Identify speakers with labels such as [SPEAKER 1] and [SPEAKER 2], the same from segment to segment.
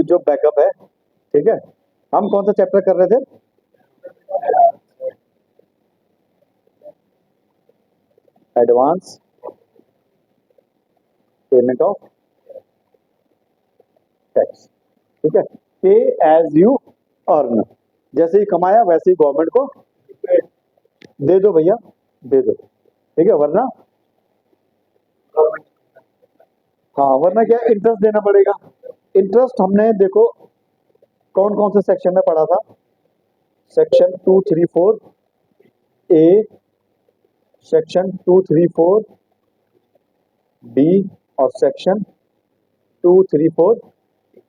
[SPEAKER 1] जो बैकअप है, ठीक है। हम कौन सा चैप्टर कर रहे थे? एडवांस पेमेंट ऑफ टैक्स, ठीक है। पे एज यू अर्न, जैसे ही कमाया वैसे ही गवर्नमेंट को दे दो भैया, दे दो, ठीक है। वरना हाँ, वरना क्या, इंटरेस्ट देना पड़ेगा। इंटरेस्ट हमने देखो कौन कौन से सेक्शन में पढ़ा था? सेक्शन 234 ए, सेक्शन 234 बी और सेक्शन 234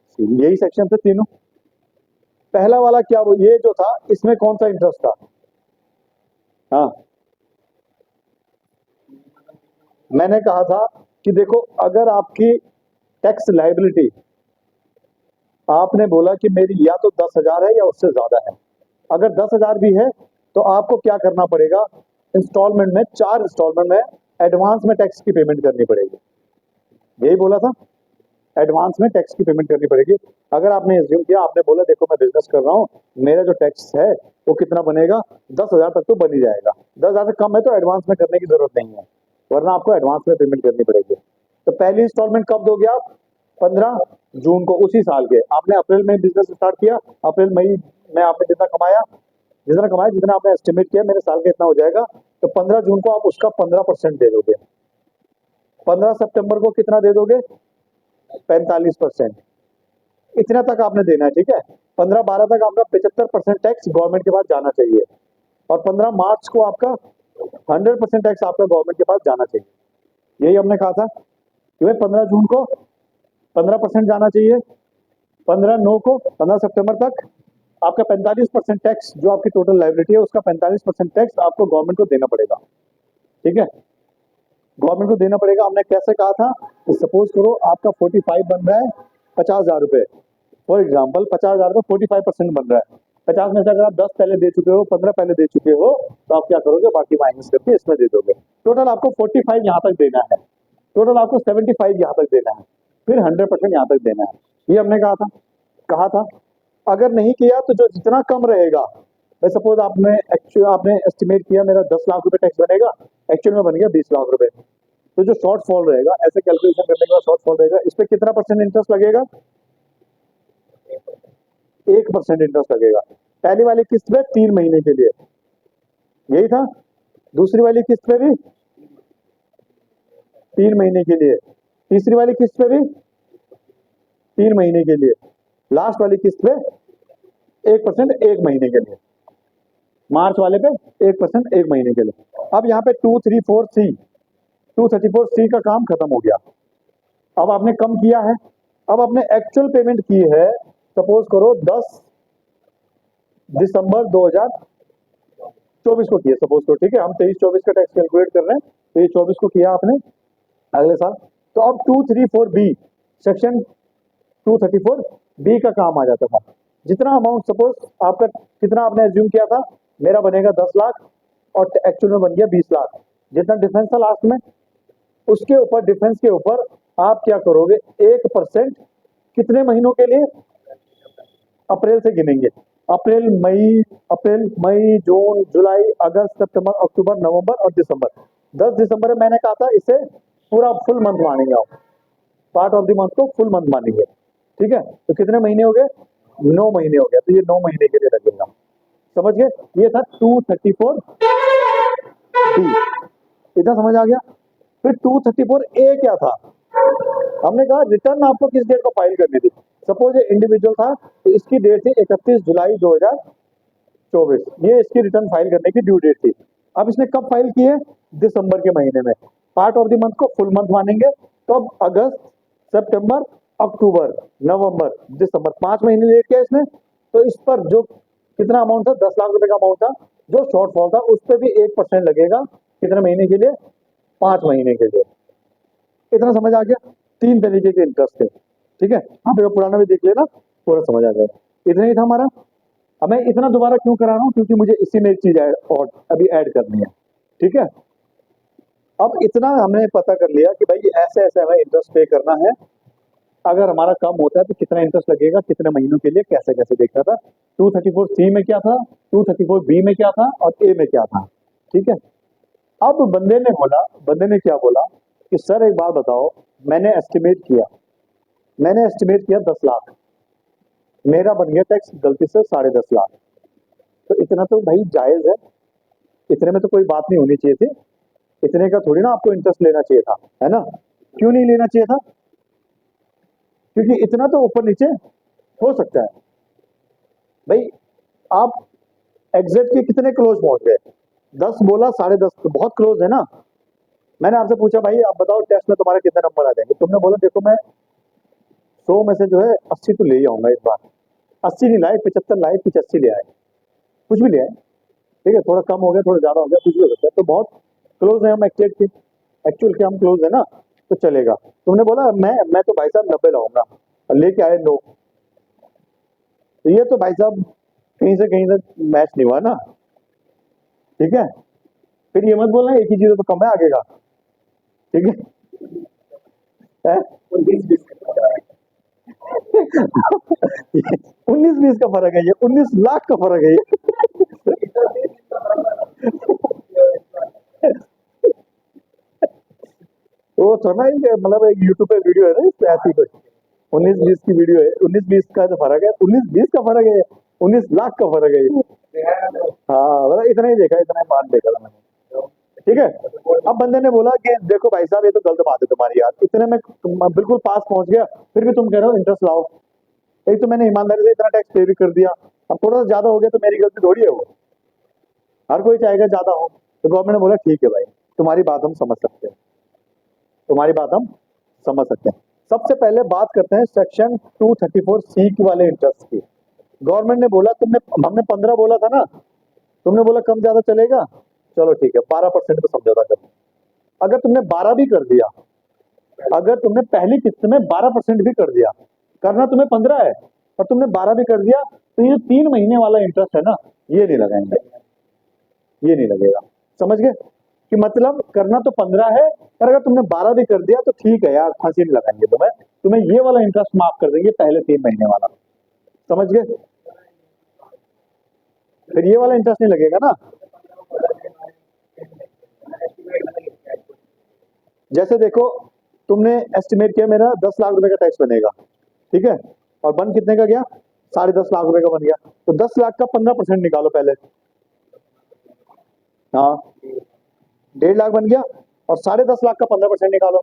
[SPEAKER 1] सी, यही सेक्शन थे तीनों। पहला वाला क्या, वो ये जो था, इसमें कौन सा इंटरेस्ट था? हाँ, मैंने कहा था कि देखो, अगर आपकी टैक्स लाइबिलिटी, आपने बोला कि मेरी या तो 10,000 है या उससे ज्यादा है, अगर 10,000 भी है तो आपको क्या करना पड़ेगा? इंस्टॉलमेंट में, 4 इंस्टॉलमेंट में एडवांस में टैक्स की पेमेंट करनी पड़ेगी। यही बोला था, एडवांस में टैक्स की पेमेंट करनी पड़ेगी। अगर आपने एज्यूम किया, आपने बोला देखो मैं बिजनेस कर रहा हूँ, मेरा जो टैक्स है वो कितना बनेगा, 10,000 तक तो बन ही जाएगा, 10,000 से कम है तो एडवांस में करने की जरूरत नहीं है, वरना आपको एडवांस में पेमेंट करनी पड़ेगी। तो पहली इंस्टॉलमेंट कब दोगे आप? 15 जून को, उसी साल के। आपने अप्रैल में बिजनेस स्टार्ट किया, अप्रैल मई में आपने जितना कमाया, जितना आपने एस्टिमेट किया मेरे साल का इतना हो जाएगा, तो 15 जून को आप उसका 15% दे दोगे। 15 सितंबर को कितना दे दोगे? 45%। इतना तक आपने देना है, ठीक है। 15-12 तक आपका 75% टैक्स गवर्नमेंट के पास जाना चाहिए, और 15 मार्च को आपका 100% टैक्स आपका गवर्नमेंट के पास जाना चाहिए। यही हमने कहा था कि भाई 15 जून को 15% जाना चाहिए, 15 सितंबर तक आपका 45% टैक्स, जो आपकी टोटल लाइबिलिटी है उसका 45% टैक्स आपको गवर्नमेंट को देना पड़ेगा, ठीक है। गवर्नमेंट को देना पड़ेगा। हमने कैसे कहा था कि सपोज करो आपका 45 बन रहा है 50,000 रुपए, फॉर एग्जाम्पल 50,000 का 45% बन रहा है। 50 में से अगर आप 10 पहले दे चुके हो, 15 पहले दे चुके हो, तो आप क्या करोगे? बाकी माइनस करके इसमें दे दोगे। टोटल आपको 45 यहाँ तक देना है, टोटल आपको 75 यहाँ तक देना है, फिर 100% यहाँ तक देना है। ये हमने कहा था। अगर नहीं किया तो जो जितना कम रहेगा, सपोज आपने एस्टिमेट किया मेरा 10 लाख रुपए टैक्स बनेगा, एक्चुअल में बन गया 20 लाख रुपए, तो जो शॉर्ट फॉल रहेगा, ऐसे कैलकुलेशन करने के बाद शॉर्ट फॉल रहेगा, इस पे कितना परसेंट इंटरेस्ट लगेगा? 1% इंटरेस्ट लगेगा। पहली वाली किस्त पे 3 महीने के लिए, यही था। दूसरी वाली किस्त पे भी 3 महीने के लिए, तीसरी वाली किस्त पे भी 3 महीने के लिए, लास्ट वाली किस्त पे 1% 1 महीने के लिए, मार्च वाले पे 1% 1 महीने के लिए। अब यहाँ पे 234 सी का काम खत्म हो गया। अब आपने कम किया है, अब आपने एक्चुअल पेमेंट की है, सपोज करो 10 दिसंबर 2024 को किया, सपोज करो, ठीक है। हम 23-24 का टैक्स कैलकुलेट कर रहे हैं, 23-24 को किया आपने अगले साल। तो अब 234 बी, सेक्शन 234 बी का काम आ जाता था। जितना अमाउंट, सपोज आपका कितना आपने एज्यूम किया था, मेरा बनेगा 10 लाख और एक्चुअल में बन गया 20 लाख, जितना डिफरेंस था लास्ट में, उसके ऊपर, डिफरेंस के ऊपर आप क्या करोगे? 1% कितने महीनों के लिए? अप्रैल से गिनेंगे, अप्रैल मई जून जुलाई अगस्त सितंबर अक्टूबर नवंबर और दिसंबर। 10 दिसंबर में मैंने कहा था इसे पूरा फुल मंथ मानेंगे आप, पार्ट ऑफ द मंथ को फुल मंथ मानेंगे, ठीक है। तो कितने महीने हो गए? 9 महीने हो गया, तो ये 9 महीने के लिए लगेगा। समझ गए? ये था 234 डी, इतना समझ आ गया। फिर 234 ए क्या था? हमने कहा रिटर्न आपको किस डेट को फाइल करनी थी। सपोज ये इंडिविजुअल था, तो इसकी डेट थी 31 जुलाई 2024, ये इसकी रिटर्न फाइल करने की ड्यू डेट थी। अब इसने कब फाइल की है? दिसंबर के महीने में। पार्ट ऑफ द मंथ को फुल मंथ मानेंगे, तो अब अगस्त सितंबर अक्टूबर नवंबर दिसंबर, 5 महीने लेट किया इसने। तो इस पर जो कितना अमाउंट था, 10 लाख रुपए का अमाउंट था, जो शॉर्टफॉल था उस पर भी 1% लगेगा। कितने महीने के लिए? 5 महीने के लिए। इतना समझ आ गया? 3 तरीके के इंटरेस्ट थे, ठीक है। आप एक पुराना भी देख लेना, पूरा समझ आ जाएगा। इतना ही था हमारा। अब मैं इतना दोबारा क्यों करा रहा हूँ? क्योंकि मुझे इसी में एक चीज और अभी ऐड करनी है, ठीक है। अब इतना हमने पता कर लिया कि भाई ऐसे ऐसे हमें इंटरेस्ट पे करना है, अगर हमारा कम होता है तो कितना इंटरेस्ट लगेगा, कितने महीनों के लिए, कैसे कैसे देखना था। 234 सी में क्या था, 234 बी में क्या था और ए में क्या था। ठीक है। अब बंदे ने क्या बोला कि सर एक बात बताओ, मैंने एस्टिमेट किया 10 लाख, मेरा बन गया टैक्स गलती से 10.5 लाख। तो इतना तो भाई जायज है, इतने में तो कोई बात नहीं होनी चाहिए थी, इतने का थोड़ी ना आपको इंटरेस्ट लेना चाहिए था, है ना। क्यों नहीं लेना चाहिए था? क्योंकि इतना तो ऊपर नीचे हो सकता है। भाई आप एग्जैक्ट के कितने क्लोज पहुंच गए? 10 बोला, 10.5 तो बहुत क्लोज है ना। मैंने आपसे पूछा भाई आप बताओ टेस्ट में तुम्हारे कितने नंबर आ जाएंगे, तुमने बोला देखो मैं 100 में से जो है 80 तो ले ही आऊंगा इस बार। 80 नहीं लाए, 75 लाए, 85 ले आए, कुछ भी ले आए। ठीक है, थोड़ा कम हो गया, थोड़ा ज्यादा हो गया, कुछ भी हो सकता है। तो बहुत क्लोज है हम एक्चुअल के हम क्लोज है ना, तो चलेगा। तुमने बोला मैं तो भाई साहब 90 लाऊंगा और लेके आए 9, तो ये तो भाई साहब कहीं से मैच नहीं हुआ ना। ठीक है, फिर ये मत बोलना एक ही जीरो तो कम है आगे का। ठीक है, 19-20 का फर्क है, ये 19 लाख का फर्क है ये। वो तो ना ये मतलब एक यूट्यूब पे वीडियो है ना, इस पे ऐसी कुछ 19-20 की वीडियो है। 19-20 का जो फर्क है, 19-20 का फर्क है, 19 लाख का फर्क है ये। हाँ मतलब इतना ही देखा, इतना ही मान देखा था मैंने। ठीक है। अब बंदे ने बोला कि देखो भाई साहब ये तो गलत बात है तुम्हारी यार, इतने में तुम बिल्कुल पास पहुंच गया, फिर भी तुम कह रहे हो इंटरेस्ट लाओ। एक तो मैंने ईमानदारी से इतना टैक्स पे भी कर दिया, अब थोड़ा सा ज्यादा हो गया तो मेरी गलती थोड़ी है वो, हर कोई चाहेगा ज्यादा हो। तो गवर्नमेंट ने बोला ठीक है भाई, तुम्हारी बात हम समझ सकते हैं, तुम्हारी बात हम समझ सकते हैं। सबसे पहले बात करते हैं सेक्शन 234 सी की वाले इंटरेस्ट की। गवर्नमेंट ने बोला हमने 15 बोला था ना, तुमने बोला कम ज्यादा चलेगा, चलो ठीक है 12% पे समझौता कर। अगर तुमने 12 भी कर दिया, अगर तुमने पहली किस्त में 12% भी कर दिया, करना तुम्हें 15 है और तुमने 12 भी कर दिया, तो ये 3 महीने वाला इंटरेस्ट है ना, ये नहीं लगाएंगे, ये नहीं लगेगा। समझ गए कि मतलब करना तो 15 है, पर अगर तुमने 12 भी कर दिया तो ठीक है यार, फांसी नहीं लगाएंगे तुम्हें, तुम्हें ये वाला इंटरेस्ट माफ कर देंगे पहले 3 महीने वाला। समझ गए? फिर ये वाला इंटरेस्ट नहीं लगेगा ना। जैसे देखो, तुमने एस्टिमेट किया मेरा 10 लाख रुपए का टैक्स बनेगा, ठीक है, और बन कितने का गया? 10.5 लाख रुपए का बन गया। तो 10 लाख का 15% निकालो पहले। हाँ, 1.5 लाख बन गया, और 10.5 लाख का 15% निकालो।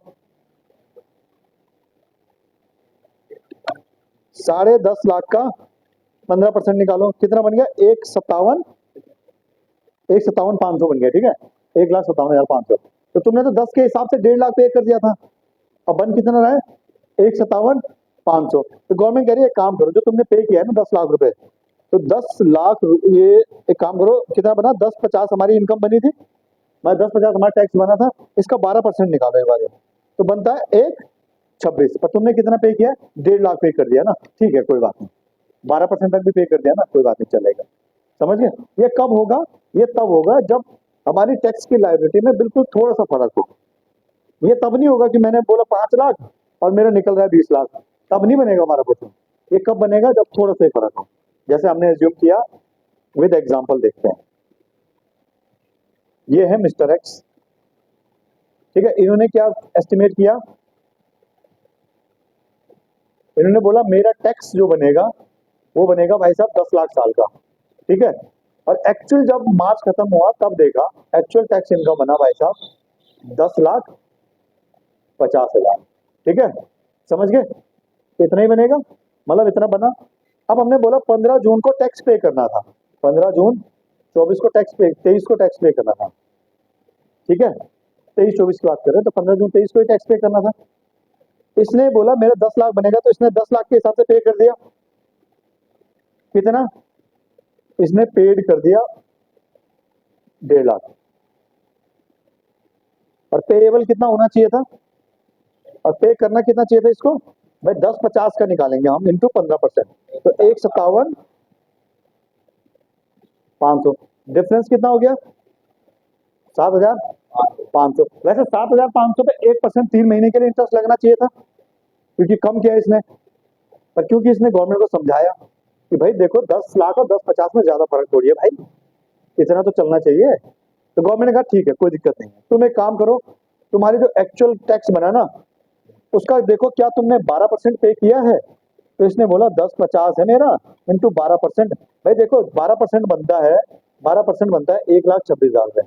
[SPEAKER 1] 10.5 लाख का 15% निकालो, कितना बन गया? 1,57,500 बन गया। ठीक है, 1,57,500। तो तुमने तो 10 के हिसाब से 1.5 लाख पे कर दिया था, अब बन कितना रहा है? 1,57,500। तो गवर्नमेंट कह रही है एक काम करो, जो तुमने पे किया है ना 10 लाख रुपए, तो 10 लाख ये एक काम करो, कितना बना? 10,50 हमारी इनकम बनी थी, मैं 10,50 हमारा टैक्स बना था, इसका 12% निकालो एक बार, तो बनता है 1,26। पर तुमने कितना पे किया? 1.5 लाख पे कर दिया ना, ठीक है कोई बात नहीं, 12% तक भी पे कर दिया ना, कोई बात नहीं, चलेगा। समझ गए? ये कब होगा? ये तब होगा जब हमारी टैक्स की लायबिलिटी में बिल्कुल थोड़ा सा फर्क हो। ये तब नहीं होगा कि मैंने बोला 5 लाख और मेरा निकल रहा है 20 लाख, तब नहीं बनेगा हमारा क्वेश्चन। ये कब बनेगा? जब थोड़ा सा ही फर्क हो, जैसे हमने एज्यूम किया। विद एग्जांपल देखते हैं। ये है मिस्टर एक्स, ठीक है, इन्होंने क्या एस्टिमेट किया? इन्होंने बोला मेरा टैक्स जो बनेगा वो बनेगा भाई साहब 10 लाख साल का, ठीक है। और एक्चुअल जब मार्च खत्म हुआ तब देखा, एक्चुअल टैक्स इनकम बना भाई साहब 10,50,000। ठीक है, समझ गए? इतना ही बनेगा, मतलब इतना बना। अब हमने बोला 15 जून को टैक्स पे करना था, 15 जून 24 को टैक्स पे, 23 को टैक्स पे करना था। ठीक है, 23-24 की बात कर रहे हैं, तो 15 जून 23 को ही टैक्स पे करना था। इसने बोला मेरा 10 लाख बनेगा, तो इसने 10 लाख के हिसाब से पे कर दिया। कितना? इसने पेड कर दिया 1.5 लाख। और पेएबल कितना होना चाहिए था, और पे करना कितना चाहिए था इसको? भाई 10,50 का निकालेंगे हम इंटू 15%, तो 1,57,500। डिफरेंस कितना हो गया? 7,500। वैसे 7,500 पे 1% 3 महीने के लिए इंटरेस्ट लगना चाहिए था, क्योंकि कम किया इसने, पर क्योंकि इसने गवर्नमेंट को समझाया कि भाई देखो 10 लाख और 10-50 में ज्यादा फर्क थोड़ी है भाई, इतना तो चलना चाहिए। तो गवर्नमेंट ने कहा ठीक है कोई दिक्कत नहीं है, तुम एक काम करो, तुम्हारी जो एक्चुअल टैक्स बना ना उसका देखो क्या तुमने 12% पे किया है। तो इसने बोला 10-50 है मेरा इंटू 12%। भाई देखो 12% बनता है, 12% बनता है 1,26,000 रुपए।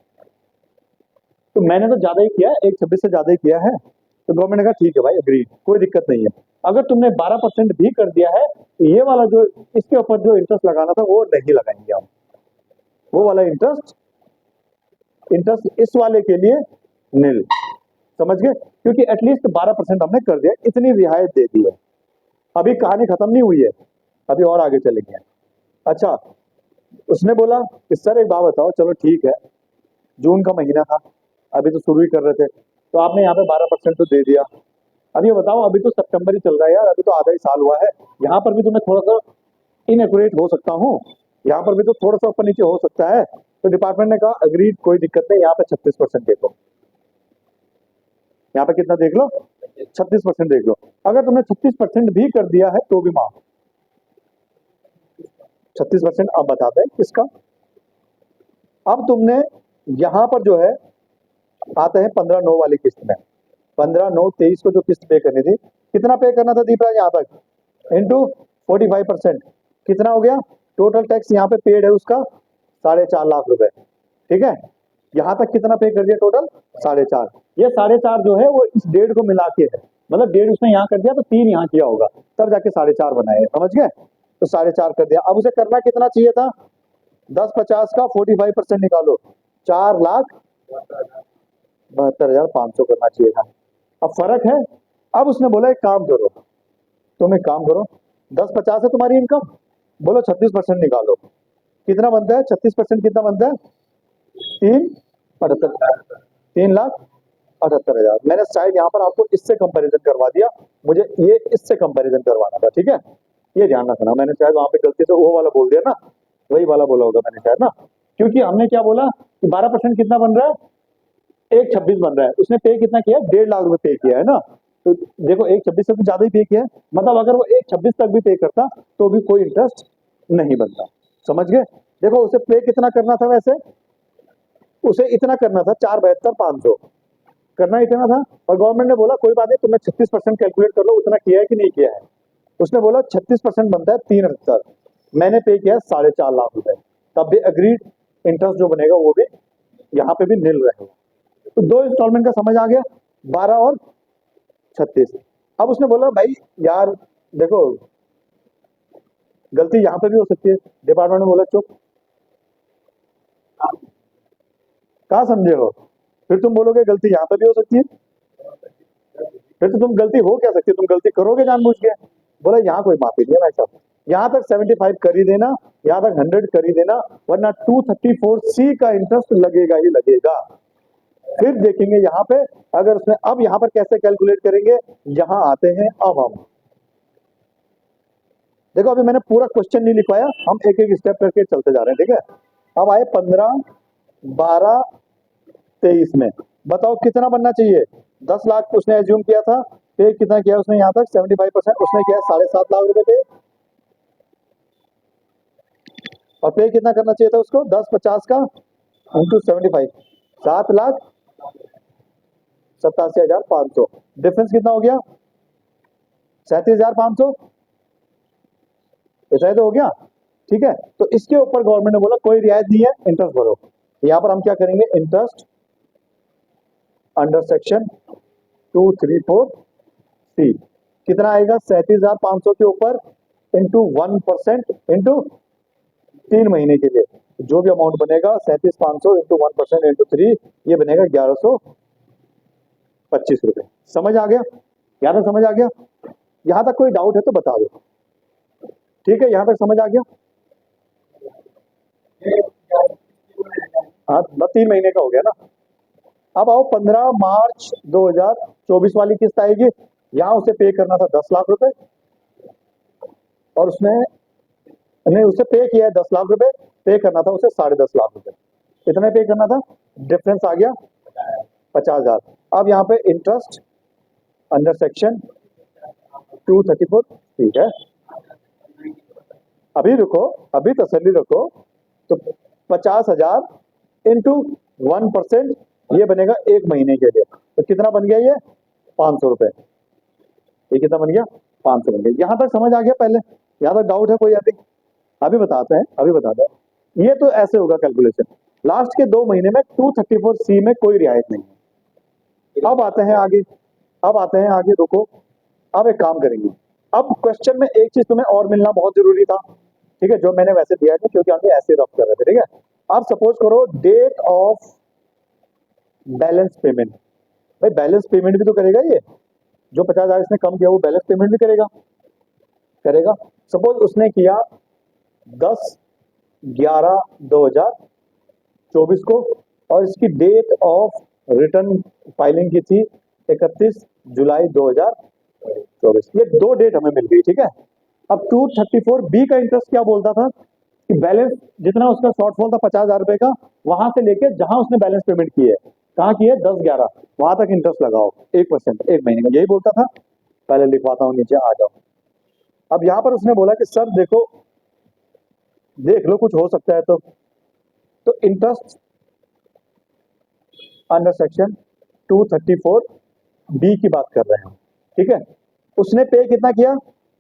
[SPEAKER 1] तो मैंने तो ज्यादा ही किया है, 1,26 से ज्यादा ही किया है। तो गवर्नमेंट ने कहा ठीक है भाई एग्री, कोई दिक्कत नहीं है। अगर तुमने 12% भी कर दिया है तो ये वाला जो इसके ऊपर जो इंटरेस्ट लगाना था वो नहीं लगाएंगे हम, वो वाला इंटरेस्ट इंटरेस्ट इस वाले के लिए नील। समझ गए, क्योंकि एटलीस्ट 12% हमने कर दिया, इतनी रियायत दे दी है। अभी कहानी खत्म नहीं हुई है, अभी और आगे चलेंगे। अच्छा, उसने बोला कि सर एक बात बताओ, चलो ठीक है जून का महीना था, अभी तो शुरू ही कर रहे थे, तो आपने यहाँ पे 12% तो दे दिया। अब ये बताओ अभी तो सितंबर ही चल रहा है यार, अभी तो आधा ही साल हुआ है, यहाँ पर भी तो मैं थोड़ा सा इनएक्यूरेट हो सकता हूँ, यहाँ पर भी तो थोड़ा सा ऊपर नीचे हो सकता है। तो डिपार्टमेंट ने कहा अग्रीड, कोई दिक्कत नहीं, यहाँ पे 36% देखो, यहाँ पे कितना देख लो, 36% देख लो। अगर तुमने 36% भी कर दिया है तो भी माफ। 36% अब बताते हैं किसका। अब तुमने यहां पर जो है आते हैं 15/9 वाली किस्त में, 15/9/23 को जो किस्त पे करनी थी, कितना पे करना था दीपराज यहाँ तक, इंटू 45%, कितना हो गया टोटल टैक्स यहाँ पे पेड है उसका 4.5 लाख रुपए। ठीक है, यहाँ तक कितना पे कर दिया टोटल 4.5। ये 4.5 जो है वो इस 1.5 को मिला के है, मतलब 1.5 उसने यहाँ कर दिया तो 3 यहाँ किया होगा, तब जाके 4.5 बनाए, समझ गए। तो 4.5 कर दिया। अब उसे करना कितना चाहिए था, 10-50 का 45% निकालो, 4,72,500 करना चाहिए था। अब फर्क है। अब उसने बोला एक काम करो, तुम एक काम करो, 10-50 है तुम्हारी इनकम, बोलो 36% निकालो, कितना बनता है 36% कितना बनता है, 3,78,000। मैंने शायद यहाँ पर आपको इससे कंपैरिजन करवा दिया, मुझे ये इससे कंपैरिजन करवाना था, ठीक है, ये ध्यान रखना। मैंने शायद वहां पे गलती से वो वाला बोल दिया ना, वही वाला बोला होगा मैंने शायद ना, क्योंकि हमने क्या बोला कि 12% कितना बन रहा है, 1,26 बन रहा है, उसने पे कितना किया, 1.5 लाख रुपए पे किया है ना। तो देखो 1,26 से तो ज्यादा ही पे किया है, मतलब अगर वो 1,26 तक भी पे करता तो भी कोई इंटरेस्ट नहीं बनता, समझ गए। देखो उसे पे कितना करना था, वैसे उसे इतना करना था 4,72,500 करना इतना था, और गवर्नमेंट ने बोला कोई बात नहीं, तुमने 36% कैलकुलेट कर लो, उतना किया है कि नहीं किया है। उसने बोला 36% बनता है 73, मैंने पे किया 4.5 लाख रुपए, तब भी अग्रीड, इंटरेस्ट जो बनेगा वो भी यहाँ पे भी नील रहेगा। तो 2 इंस्टॉलमेंट का समझ आ गया, 12 और 36। अब उसने बोला भाई यार देखो गलती यहाँ पे भी हो सकती है, डिपार्टमेंट ने बोला चुप, कहाँ समझे हो, फिर तुम बोलोगे गलती यहाँ पे भी हो सकती है, फिर तो तुम गलती हो क्या सकती है, तुम गलती करोगे जानबूझ के। बोला यहाँ कोई माफी नहीं है भाई साहब, यहाँ तक 75 कर ही देना, यहाँ तक 100 कर ही देना, वरना 234C का इंटरेस्ट लगेगा ही लगेगा। फिर देखेंगे यहाँ पे, अगर उसने अब यहाँ पर कैसे कैलकुलेट करेंगे, यहाँ आते हैं अब हम देखो, अभी मैंने पूरा क्वेश्चन नहीं लिखवाया, हम एक एक स्टेप करके चलते जा रहे हैं, ठीक है। अब आए 15/12/23 में, बताओ कितना बनना चाहिए, 10 लाख उसने एज्यूम किया था, पे कितना किया उसने यहाँ तक 75%, उसने किया 7.5 लाख रुपए पे, और पे कितना करना चाहिए था उसको, 10-50 का इंटू 75, 7,87,500, डिफरेंस कितना हो गया 37,500, ऐसा ही तो हो गया, ठीक है। तो इसके ऊपर गवर्नमेंट ने बोला कोई रियायत नहीं है, इंटरेस्ट भरो। यहाँ पर हम क्या करेंगे, इंटरेस्ट अंडर सेक्शन 234C कितना आएगा 37,500 के ऊपर इंटू 1% इंटू 3 महीने के लिए, जो भी अमाउंट बनेगा 37,500 इंटू 1% इंटू 3, ये बनेगा 1,125 रुपए। समझ आ गया, यहाँ तक समझ आ गया, यहाँ तक कोई डाउट है तो बता दो, ठीक है, यहाँ तक समझ आ गया। हाँ 3 महीने का हो गया ना। अब आओ 15 मार्च 2024 वाली किस्त आएगी, यहाँ उसे पे करना था 10 लाख रुपए, और उसने नहीं उसे पे किया है 10 लाख रुपए, पे करना था उसे 10.5 लाख रुपए, कितने पे करना था, डिफरेंस आ गया 50,000। अब यहाँ पे इंटरेस्ट अंडर सेक्शन 234, ठीक है। अभी रुको, अभी तसल्ली रखो। तो 50,000 इंटू 1%, ये बनेगा एक महीने के लिए। तो कितना बन गया ये? 500 रुपए। ये कितना बन गया? 500 बन गया। यहां तक समझ आ गया? पहले यहां तक डाउट है कोई? अभी बताते हैं, अभी बताते हैं। ये तो ऐसे होगा कैलकुलेशन। लास्ट के 2 महीने में 234C में कोई रियायत नहीं है। अब आते हैं आगे, अब आते हैं आगे, रुको। अब एक काम करेंगे। अब क्वेश्चन में एक चीज तुम्हें और मिलना बहुत जरूरी था, ठीक है, जो मैंने वैसे दिया था क्योंकि हम ऐसे रफ कर रहे थे, ठीक है। अब सपोज करो डेट ऑफ बैलेंस पेमेंट। भाई बैलेंस पेमेंट भी तो करेगा ये, जो 50,000 इसने कम किया वो बैलेंस पेमेंट भी करेगा, करेगा। सपोज उसने किया 10/11/2024 को, और इसकी डेट ऑफ रिटर्न फाइलिंग की थी 31 जुलाई 2024। ये दो डेट हमें मिल गई, ठीक है। अब 234B का इंटरेस्ट क्या बोलता था कि बैलेंस जितना उसका शॉर्टफॉल था 50,000 रुपए का, वहां से लेके जहां उसने बैलेंस पेमेंट की है, कहाँ की है? 10/11, वहां तक इंटरेस्ट लगाओ 1%, एक महीने का, यही बोलता था। पहले लिखवाता हूँ, नीचे आ जाओ। अब यहां पर उसने बोला कि सर देखो, देख लो कुछ हो सकता है तो इंटरेस्ट अंडर सेक्शन 234B की बात कर रहे हैं, ठीक है। उसने पे कितना किया?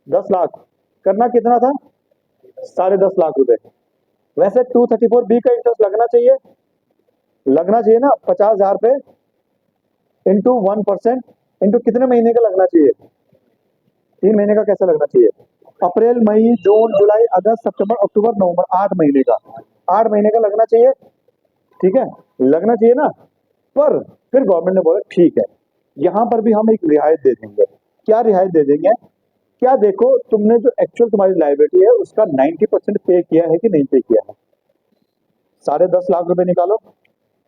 [SPEAKER 1] 10 लाख। करना कितना था? 10.5 लाख रुपए। वैसे 234B का इंटरेस्ट लगना चाहिए, लगना चाहिए ना 50,000 पे इंटू 1%, इंटू कितने महीने का लगना चाहिए? 3 महीने का। कैसे लगना चाहिए? अप्रैल, मई, जून, जुलाई, अगस्त, सितंबर, अक्टूबर, नवंबर, 8 महीने का। 8 महीने का लगना चाहिए, ठीक है, लगना चाहिए ना। पर फिर गवर्नमेंट ने बोला ठीक है, यहां पर भी हम एक रियायत दे देंगे। क्या रियायत दे देंगे? क्या देखो, तुमने जो एक्चुअल तुम्हारी लायबिलिटी है उसका 90% पे किया है कि नहीं पे किया है। 10.5 लाख रुपए निकालो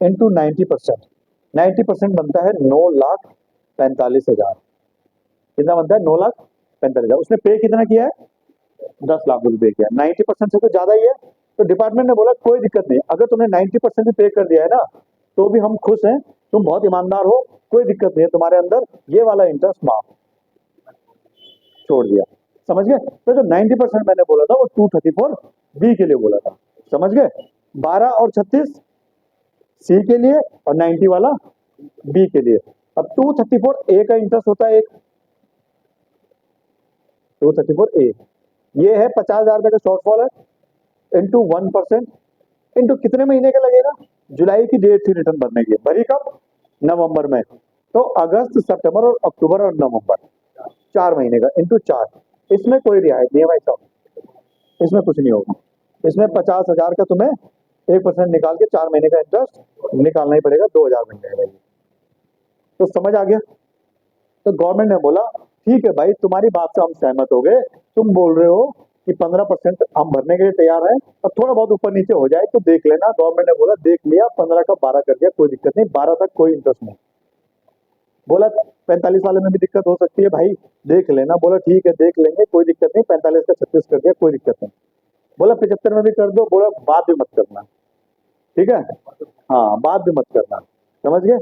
[SPEAKER 1] इंटू 90%, 90% बनता है 9,45,000। कितना बनता है? 9,45,000। उसने पे कितना किया है? 10 लाख रुपए किया। 90% से तो ज्यादा ही है। तो डिपार्टमेंट ने बोला कोई दिक्कत नहीं, अगर तुमने 90% भी पे कर दिया है ना, तो भी हम खुश हैं, तुम बहुत ईमानदार हो, कोई दिक्कत नहीं है, तुम्हारे अंदर ये वाला इंटरेस्ट माफ, छोड़ दिया। समझ गए? तो जो 90% मैंने बोला था वो 234B के लिए बोला था, समझ गए? 12 और 36C के लिए, और 90 वाला B के लिए। अब 234A का इंटरेस्ट होता है एक, 234A, ये है 50,000 रुपए का शॉर्टफॉल है, इंटू 1%, इंटू कितने महीने का लगेगा? जुलाई की डेट थी रिटर्न भरने की, भरी कब? नवंबर में। तो अगस्त, सितंबर और अक्टूबर और नवंबर, 4 महीने का, इंटू 4। इसमें कोई रियायत नहीं है भाई साहब, इसमें कुछ नहीं होगा। इसमें 50,000 का तुम्हें 1% निकाल के 4 महीने का इंटरेस्ट निकालना ही पड़ेगा, 2,000 बन जाएगा। तो समझ आ गया? तो गवर्नमेंट ने बोला ठीक है भाई, तुम्हारी बात से हम सहमत हो गए। तुम बोल रहे हो कि 15% हम भरने के लिए तैयार हैं, और थोड़ा बहुत ऊपर नीचे हो जाए तो देख लेना। गवर्नमेंट ने बोला देख लिया, 15 का 12 कर दिया, कोई दिक्कत नहीं, 12 तक कोई इंटरेस्ट नहीं। बोला 45 वाले में भी दिक्कत हो सकती है भाई, देख लेना। बोला ठीक है देख लेंगे, कोई दिक्कत नहीं, 45 का 36 कर दिया, कोई दिक्कत नहीं। बोला 75 में भी कर दो। बोला बात भी मत करना, ठीक है, हाँ बात भी मत करना, समझ गए?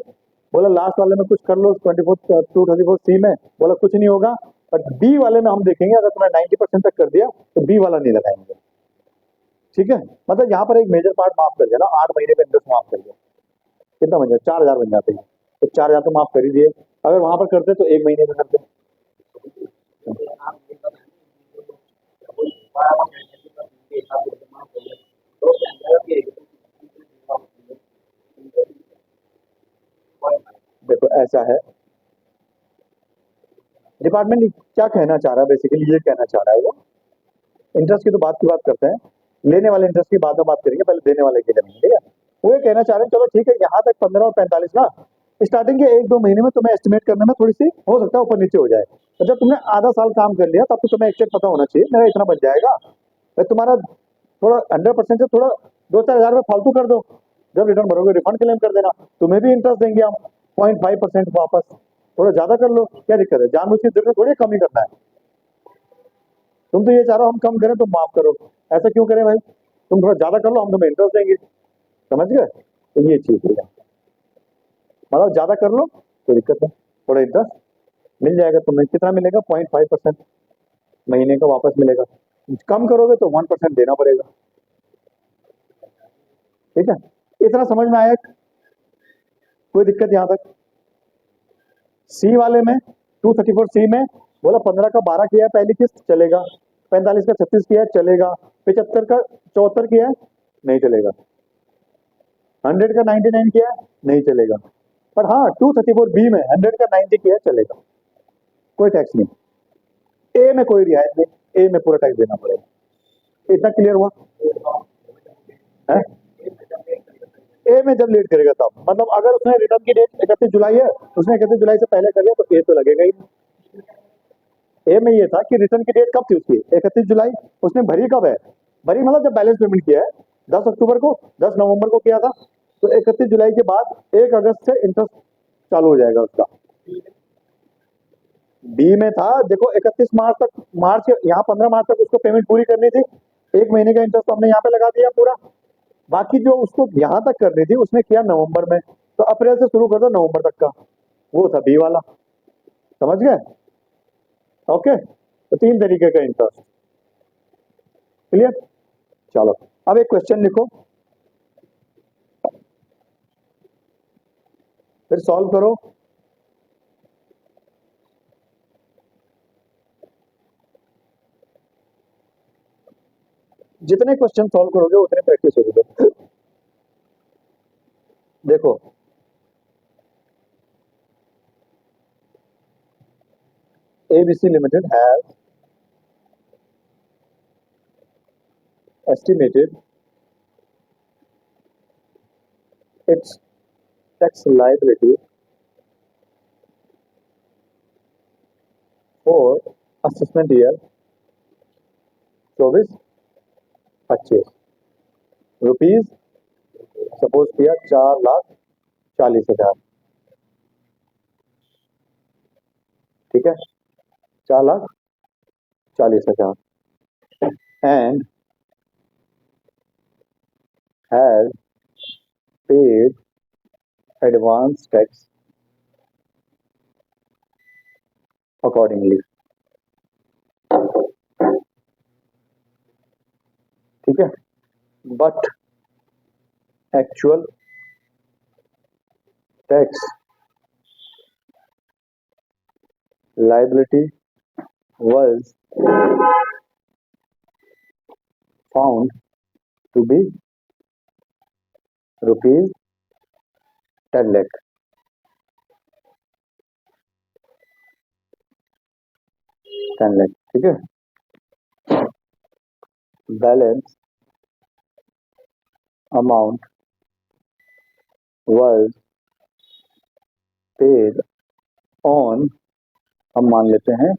[SPEAKER 1] बोला लास्ट वाले में कुछ कर लो, 234C में। बोला कुछ नहीं होगा, और बी वाले में हम देखेंगे, अगर तुमने 90% तक कर दिया तो बी वाला नहीं लगाएंगे, ठीक है। मतलब यहाँ पर एक मेजर पार्ट माफ कर दिया ना, 8 महीने का इंटरेस्ट माफ कर दिया। कितना बन जाए? 4,000 बन जाते हैं। तो 4,000 तो माफ कर ही दिए। अगर वहां पर करते तो 1 महीने में करते। देखो ऐसा है, डिपार्टमेंट क्या कहना चाह रहा है, बेसिकली ये कहना चाह रहा है वो, इंटरेस्ट की तो बात करते हैं, लेने वाले इंटरेस्ट की बाद में बात करेंगे, पहले देने वाले की करेंगे, ठीक है। वो ये कहना चाह रहे हैं, चलो ठीक है, यहाँ तक 15 और 45 ना, स्टार्टिंग के 1-2 महीने में तुम्हें एस्टिमेट करने में थोड़ी सी हो सकता है ऊपर नीचे हो जाए। तो जब तुमने आधा साल काम कर लिया तब तो तुम्हें एक्चुअल पता होना चाहिए मेरा इतना बच जाएगा। भाई तुम्हारा थोड़ा 100% से थोड़ा 2-4 हजार में फालतू कर दो, जब रिटर्न भरोगे रिफंड क्लेम कर देना, तुम्हें भी इंटरेस्ट देंगे हम 0.5% वापस। थोड़ा ज्यादा कर लो, क्या दिक्कत है? जानबूझ के जरूरत थोड़ी कम ही करना है। तुम तो ये चाह रहे हो हम कम करें, तुम माफ करो, ऐसा क्यों करें भाई? तुम थोड़ा ज्यादा कर लो, हम तुम्हें इंटरेस्ट देंगे, समझ गए? तो ये चीज है, मतलब ज्यादा कर लो कोई दिक्कत नहीं, थोड़ा इंटरेस्ट मिल जाएगा तुम्हें। कितना मिलेगा? 0.5% महीने का वापस मिलेगा। कम करोगे तो 1% देना पड़ेगा। ठीक है, इतना समझ में आया? कोई दिक्कत यहाँ तक? सी वाले में 234 सी में बोला 15 का 12 किया है पहली किस्त, चलेगा। 45 का 36 किया है, चलेगा। 75 का 74 किया है, नहीं चलेगा। 100 का 99 किया है, नहीं चलेगा। पर हाँ 234 बी में 100 का 90 किया है, चलेगा, कोई टैक्स नहीं। ए में कोई रियायत नहीं, ए में पूरा टैक्स देना पड़ेगा। इतना क्लियर हुआ है? ए में जब लेट करेगा तब, मतलब अगर उसने रिटर्न की डेट 31 जुलाई है, उसने 31 जुलाई से पहले कर लिया तो ए तो लगेगा ही नहीं। ए में ये था कि रिटर्न की डेट कब थी उसकी? 31 जुलाई। उसने भरी कब है? भरी मतलब जब बैलेंस पेमेंट किया है 10 अक्टूबर को, 10 नवंबर को किया था, तो 31 जुलाई के बाद 1 अगस्त से इंटरेस्ट चालू हो जाएगा उसका। बी में था देखो 31 मार्च तक, मार्च यहाँ 15 मार्च तक उसको पेमेंट पूरी करनी थी, 1 महीने का इंटरेस्ट हमने यहाँ पे लगा दिया पूरा। बाकी जो उसको यहाँ तक करनी थी उसने किया नवंबर में, तो अप्रैल से शुरू कर दो नवंबर तक का, वो था बी वाला। समझ गए? ओके, तो 3 तरीके का इंटरेस्ट। क्लियर? चलो अब एक क्वेश्चन लिखो, फिर सॉल्व करो। जितने क्वेश्चन सॉल्व करोगे उतने प्रैक्टिस होगी। देखो ABC Limited has estimated its tax liability for assessment year 24-25 rupees, suppose किया 4,40,000। ठीक है, 4,40,000 and has paid advance tax accordingly। ठीक है, but actual tax liability was found to be rupees 10 lakh। ठीक है, balance amount was paid on, हम मान लेते हैं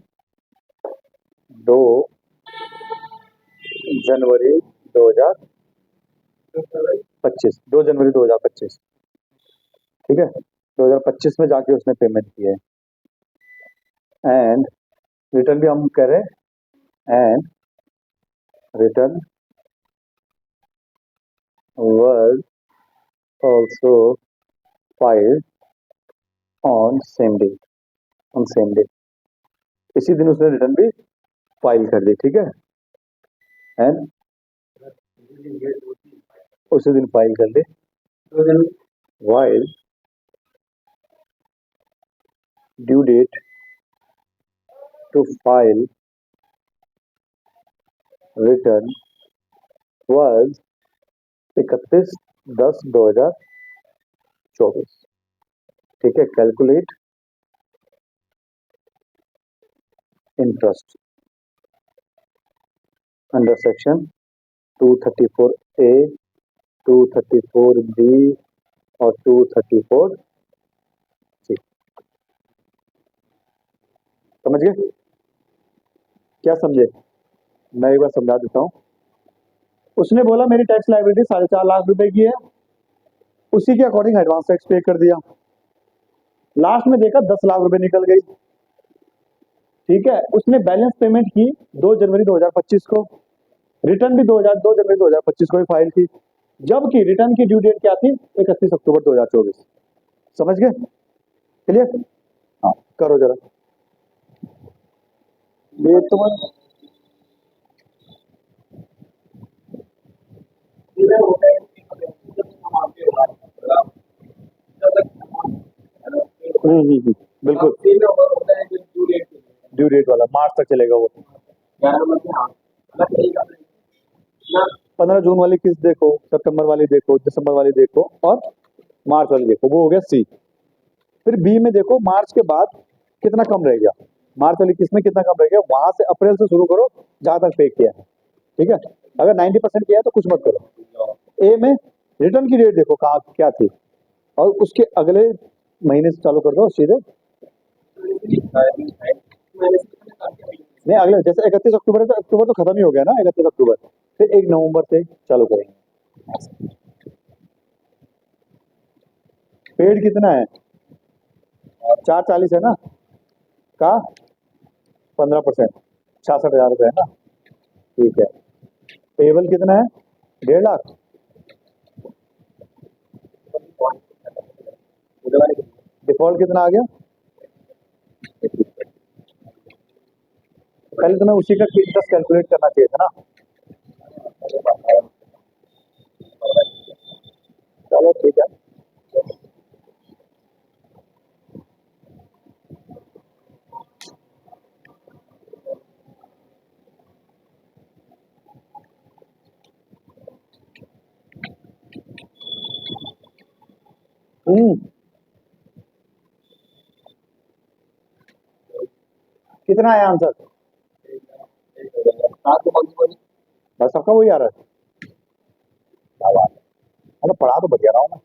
[SPEAKER 1] 2 जनवरी 2025, 2 जनवरी 2025। ठीक है, 2025 में जाके उसने पेमेंट की है। एंड रिटर्न भी हम कह रहे हैं, and return was also filed on same day, on same day। इसी दिन उसने रिटर्न भी फाइल कर दी। ठीक है, एंड उसी दिन फाइल कर दी। while due date to file return was 31/10/2024। ठीक है, calculate interest under section 234A, 234B और 234C। समझ गए? क्या समझे? मैं एक बार समझा देता हूँ। उसने बोला मेरी टैक्स लायबिलिटी 4.5 लाख रुपए की है, उसी के अकॉर्डिंग एडवांस टैक्स पे कर दिया। लास्ट में देखा 10 लाख रुपए निकल गई। ठीक है, उसने बैलेंस पेमेंट की 2 जनवरी 2025 को, रिटर्न भी 2 जनवरी 2025 को ही फाइल की, जबकि रिटर्न की ड्यू डेट क्या थी? 31 अक्टूबर 2024। समझ गए? क्लियर? हाँ, करो जरा। ये तो मैं बिल्कुल ड्यू डेट वाला मार्च तक चलेगा वो। 15 जून वाली किस्त देखो, सितंबर वाली देखो, दिसंबर वाली देखो और मार्च वाली देखो, वो हो गया सी। फिर बी में देखो मार्च के बाद कितना कम रह गया, मार्च वाली किस्त में कितना कम रह गया, वहां से अप्रैल से शुरू करो जहां तक पे किया है। ठीक है, अगर 90% किया है तो कुछ मत करो। ए में रिटर्न की डेट देखो कहाँ क्या थी, और उसके अगले महीने से चालू कर दो सीधे। नहीं, अगले जैसे 31 अक्टूबर है तो अक्टूबर तो खत्म ही हो गया ना, 31 अक्टूबर, फिर 1 नवंबर से चालू करेंगे। पेड कितना है, 440 है ना, का 15%, 66,000 रुपये है ना। ठीक है, पेबल कितना है, 1.5 लाख। डिफॉल्ट कितना आ गया, पहले तुम्हें उसी का इंटरेस्ट कैलकुलेट करना चाहिए था ना। चलो ठीक है। हम्म, कितना है आंसर, बस सबका वही आ रहा है। क्या बात है, मतलब पढ़ा तो बढ़िया रहा हूँ मैं।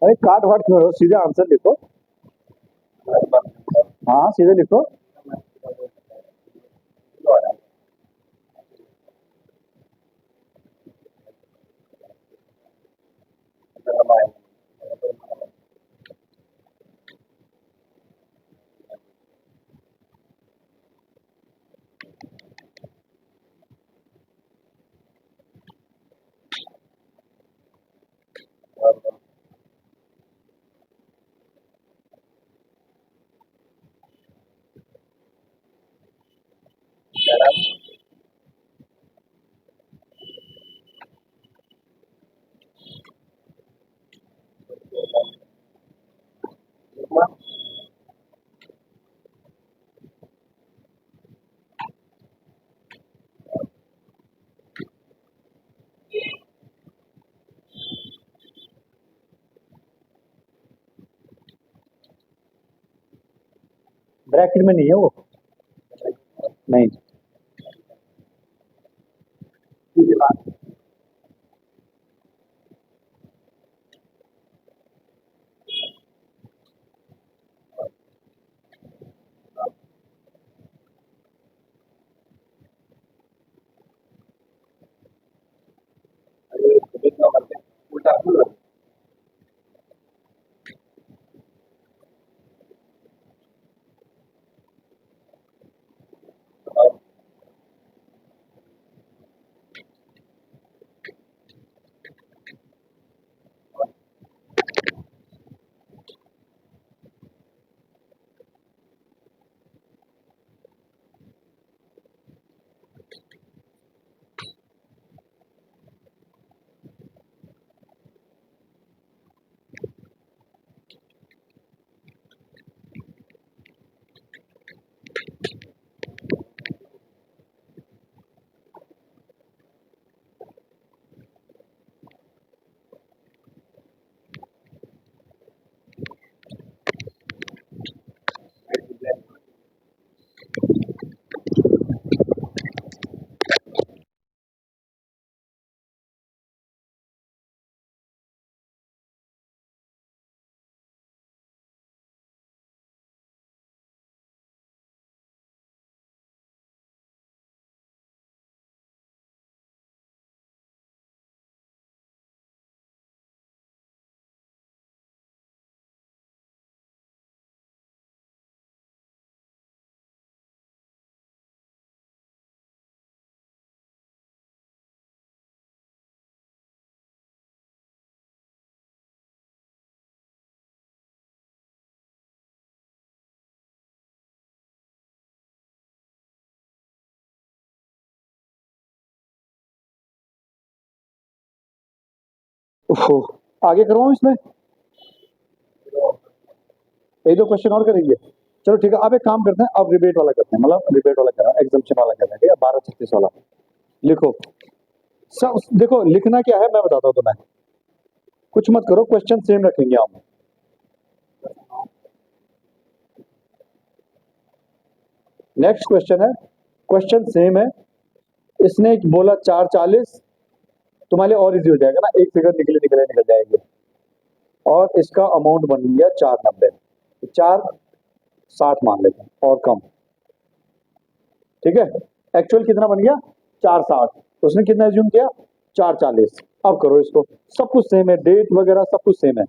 [SPEAKER 1] अरे काट वाट क्यों रहे हो, सीधे आंसर लिखो। हाँ सीधे लिखो। ब्रैकेट में नहीं है वो, नहीं। ओहो, आगे करवाऊं इसमें? एक दो क्वेश्चन और करेंगे। चलो ठीक है, अब एक काम करते हैं, अब रिबेट वाला करते हैं, मतलब रिबेट वाला करें, एग्जाम्पशन वाला करते हैं, ठीक है? 1236 वाला लिखो। सब देखो, लिखना क्या है मैं बताता हूँ तुम्हें, कुछ मत करो, क्वेश्चन सेम रखेंगे हम। नेक्स्ट क्वेश्चन है, क्वेश्चन सेम है। इसने बोला 440, तुम्हारे लिए और इजी हो जाएगा ना, एक फिगर निकल जाएंगे। और इसका अमाउंट बन गया 490, 460 मान लेते हैं और कम, ठीक है? एक्चुअल कितना बन गया? 460। उसने कितना एज्यूम किया? 440। अब करो इसको, सब कुछ सेम है, डेट वगैरह सब कुछ सेम है।